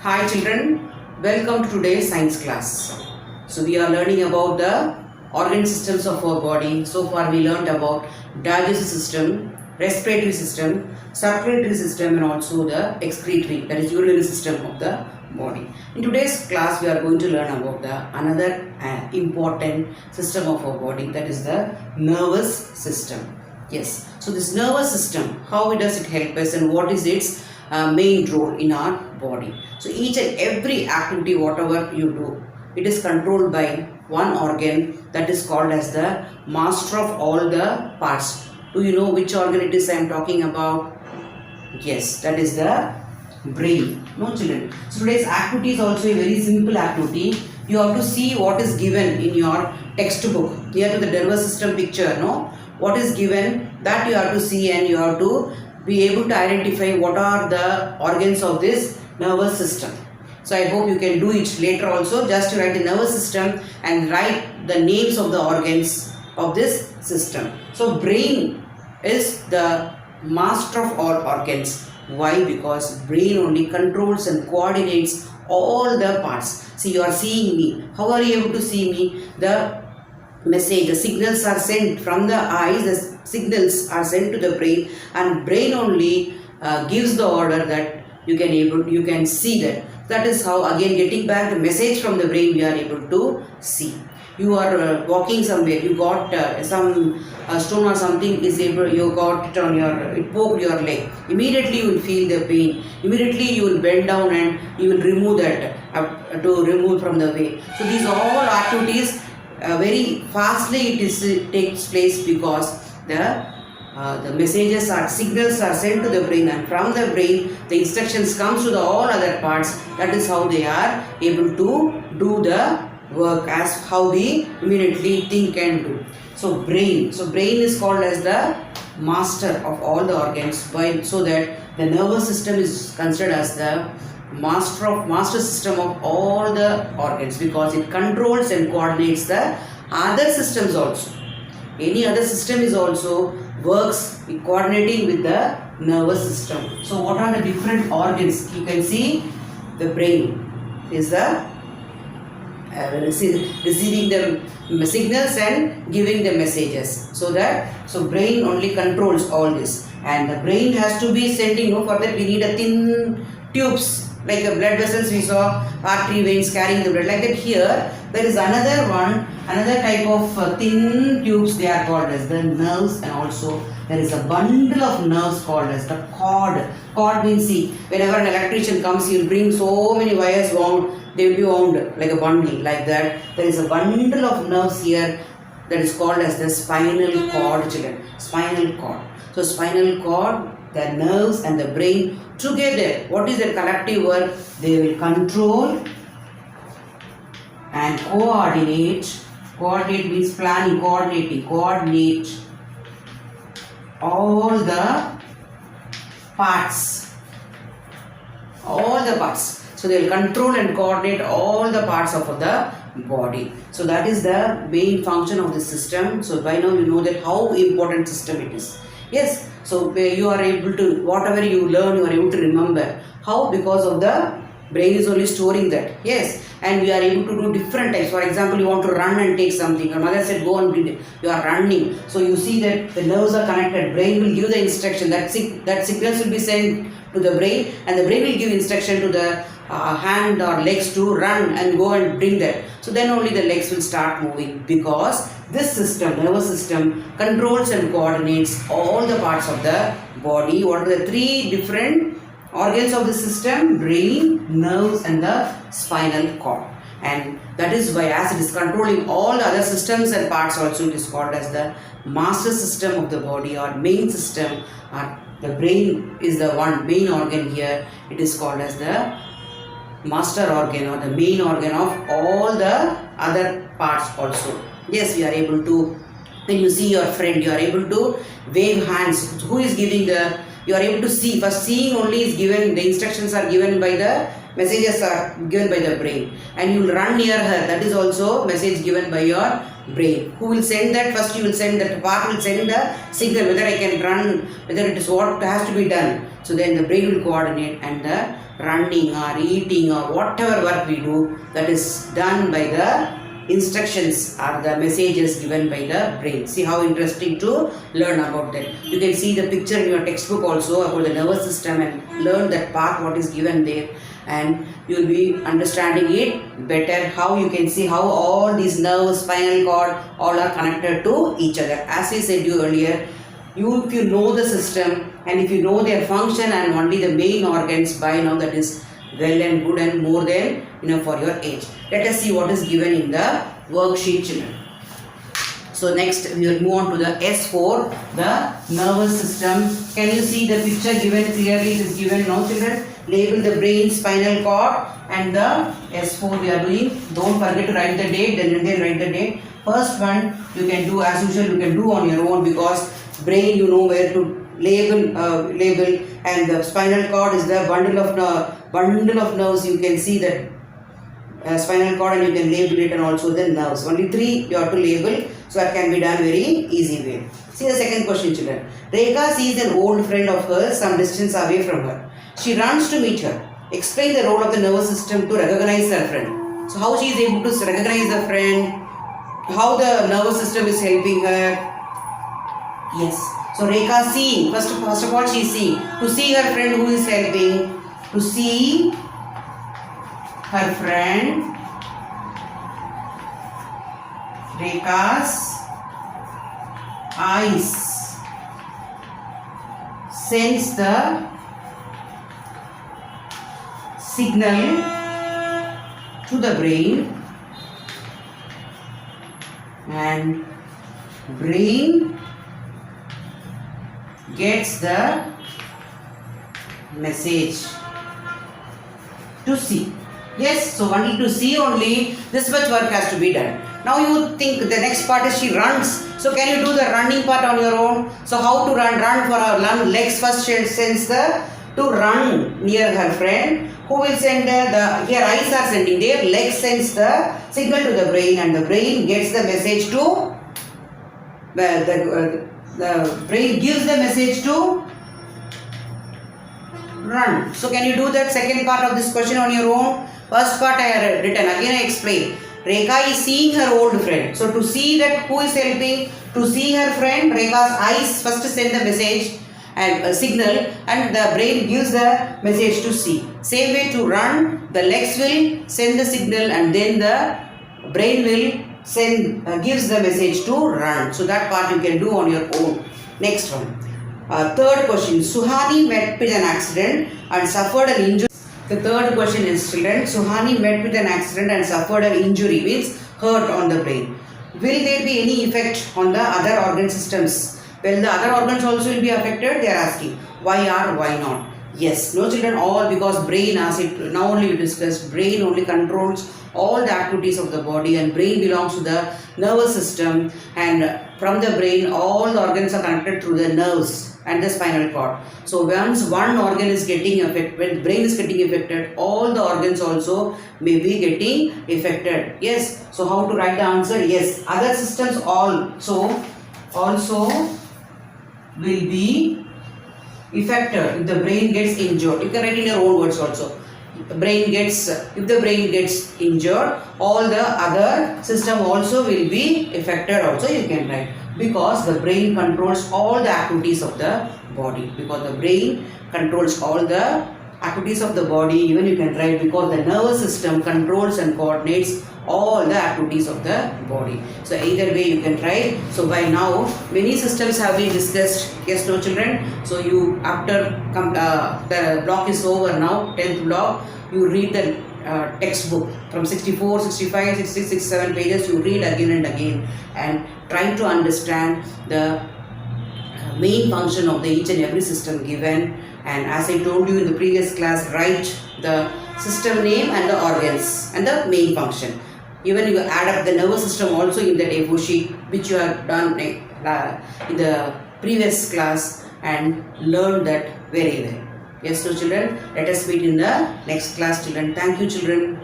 Hi children, welcome to today's science class. So we are learning about the organ systems of our body. So far we learned about digestive system, respiratory system, circulatory system and also the excretory, that is urinary system of the body. In today's class we are going to learn about the another important system of our body, that is the nervous system. Yes, so this nervous system, how does it help us and what is its main role in our body. So each and every activity, whatever you do, it is controlled by one organ that is called as the master of all the parts. Do you know which organ it is I am talking about? Yes, that is the brain. No children. So today's activity is also a very simple activity. You have to see what is given in your textbook. Here to the nervous system picture, no? What is given, that you have to see and you have to be able to identify what are the organs of this nervous system. So I hope you can do it later also. Just write the nervous system and write the names of the organs of this system. So brain is the master of all organs. Why? Because brain only controls and coordinates all the parts. See, you are seeing me. How are you able to see me? The message, the signals are sent from the eyes, the signals are sent to the brain, and brain only gives the order that you can see that. That is how, again getting back the message from the brain, we are able to see. You are walking somewhere, you got some stone or something you got it on it poked your leg. Immediately you will feel the pain. Immediately you will bend down and you will remove that to remove from the way. So these all activities very fastly takes place because the messages or signals are sent to the brain, and from the brain the instructions comes to the all other parts. That is how they are able to do the work, as how we immediately think and do. So brain is called as the master of all the organs, so that the nervous system is considered as the master system of all the organs, because it controls and coordinates the other systems also. Any other system is also works coordinating with the nervous system. So what are the different organs? You can see the brain is the receiving the signals and giving the messages. So brain only controls all this, and the brain has to be sending. For that we need a thin tubes, like the blood vessels we saw, artery veins carrying the blood, like that. Here there is another type of thin tubes, they are called as the nerves, and also there is a bundle of nerves called as the cord means, see, whenever an electrician comes, he will bring so many wires wound, they will be wound like a bundle, like that. There is a bundle of nerves here that is called as the spinal cord, children. Spinal cord. So spinal cord, the nerves and the brain together, what is their collective work? They will control and coordinate. Coordinate means planning, coordinate all the parts. So they will control and coordinate all the parts of the body. So that is the main function of the system. So by now you know that how important system it is. Yes, so you are able to, whatever you learn, you are able to remember. How? Because of the brain is only storing that. Yes, and we are able to do different types. For example, you want to run and take something. Your mother said, go and do it. You are running. So you see that the nerves are connected. Brain will give the instruction. That signals will be sent to the brain, and the brain will give instruction to the hand or legs to run and go and bring that. So then only the legs will start moving, because this system, nervous system, controls and coordinates all the parts of the body. What are the three different organs of the system? Brain, nerves and the spinal cord. And that is why, as it is controlling all the other systems and parts also, it is called as the master system of the body, or main system. The brain is the one main organ here. It is called as the master organ, or the main organ of all the other parts also. Yes, we are able to, when you see your friend, you are able to wave hands. Who is giving you are able to see. First, seeing only is given, the instructions are given by the, messages are given by the brain. And you will run near her, that is also message given by your brain. Who will send that? First you will send that part, will send the signal whether I can run, whether it is what has to be done. So then the brain will coordinate, and the running or eating or whatever work we do, that is done by the instructions or the messages given by the brain. See how interesting to learn about that. You can see the picture in your textbook also about the nervous system and learn that part what is given there, and you will be understanding it better. How you can see how all these nerves, spinal cord, all are connected to each other. As I said you earlier, if you know the system and if you know their function and only the main organs by now, that is well and good and more than enough for your age. Let us see what is given in the worksheet, children. So next we will move on to the S4, the nervous system. Can you see the picture given clearly? It is given now, children. Label the brain, spinal cord and the S4 we are doing. Don't forget to write the date, then write the date. First one you can do as usual, you can do on your own, because brain you know where to label, and the spinal cord is the bundle of nerves. You can see that spinal cord and you can label it, and also the nerves. Only 3 you have to label, so that can be done very easy way. See the second question, children. Rekha sees an old friend of hers some distance away from her. She runs to meet her. Explain the role of the nervous system to recognize her friend. So how she is able to recognize the friend, how the nervous system is helping her. Yes. So Rekha seeing, first of all she is seeing, to see her friend who is helping, to see her friend. Rekha's eyes sends the signal to the brain, and brain gets the message to see. Yes, so only to see only, this much work has to be done. Now you think the next part is she runs. So can you do the running part on your own? So how to run? Run for her legs first sends the to run near her friend. Who will send here eyes are sending, their legs sends the signal to the brain, and the brain gets the message to the brain gives the message to run. So can you do that second part of this question on your own? First part I have written, again I explain. Rekha is seeing her old friend. So to see that who is helping, to see her friend, Rekha's eyes first send the message and a signal, and the brain gives the message to see. Same way to run, the legs will send the signal and then the brain will gives the message to run. So that part you can do on your own. Next one. Third question. Suhani met with an accident and suffered an injury. The third question is, children, Suhani met with an accident and suffered an injury, means hurt on the brain. Will there be any effect on the other organ systems? Well, the other organs also will be affected. They are asking why or why not. Yes, no, children, all because brain, as it now only we discussed, brain only controls all the activities of the body, and brain belongs to the nervous system, and from the brain all the organs are connected through the nerves and the spinal cord. So once one organ is getting affected, when brain is getting affected, all the organs also may be getting affected. Yes, so how to write the answer? Yes, other systems also will be affected if the brain gets injured. You can write in your own words also. If the brain gets injured, all the other system also will be affected also, you can write, because the brain controls all the activities of the body. Because the brain controls all the activities of the body, even you can write because the nervous system controls and coordinates all the activities of the body. So either way you can try. So by now many systems have been discussed. Yes, no, children. So you after the block is over now, 10th block, you read the textbook from 64, 65, 66, 67 pages. You read again and again and try to understand the main function of the each and every system given. And as I told you in the previous class, write the system name and the organs and the main function. Even you add up the nervous system also in the A4 sheet, which you have done in the previous class and learned that very well. Yes, so children, let us meet in the next class, children. Thank you, children.